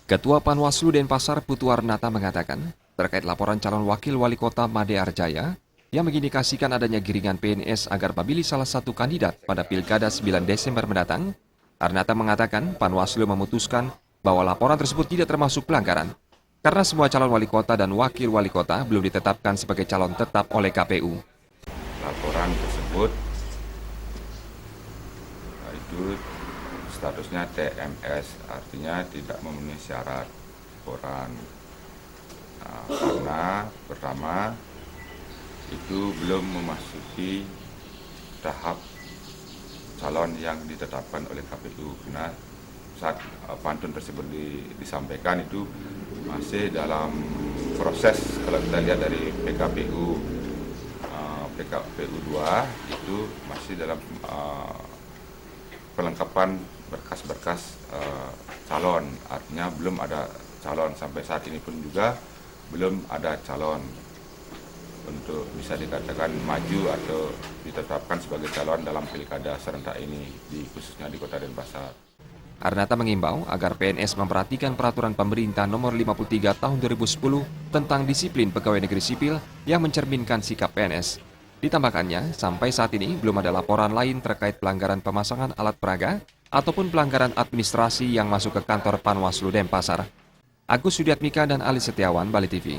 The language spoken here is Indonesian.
Ketua Panwaslu Denpasar Putu Arnata mengatakan, terkait laporan calon wakil wali kota Made Arjaya yang mengindikasikan adanya giringan PNS agar memilih salah satu kandidat pada Pilkada 9 Desember mendatang, Arnata mengatakan Panwaslu memutuskan bahwa laporan tersebut tidak termasuk pelanggaran, karena semua calon wali kota dan wakil wali kota belum ditetapkan sebagai calon tetap oleh KPU. Laporan tersebut itu statusnya TMS, artinya tidak memenuhi syarat laporan. Karena pertama itu belum memasuki tahap calon yang ditetapkan oleh KPU. Karena saat pantun tersebut disampaikan itu masih dalam proses, kalau kita lihat dari PKPU 2 itu masih dalam pelengkapan berkas-berkas calon, artinya belum ada calon. Sampai saat ini pun juga belum ada calon untuk bisa dikatakan maju atau ditetapkan sebagai calon dalam pilkada serentak ini, khususnya di Kota Denpasar. Arnata mengimbau agar PNS memperhatikan peraturan pemerintah nomor 53 tahun 2010 tentang disiplin pegawai negeri sipil yang mencerminkan sikap PNS. Ditambahkannya, sampai saat ini belum ada laporan lain terkait pelanggaran pemasangan alat peraga ataupun pelanggaran administrasi yang masuk ke kantor Panwaslu Denpasar. Agus Sudiatmika dan Ali Setiawan, Bali TV.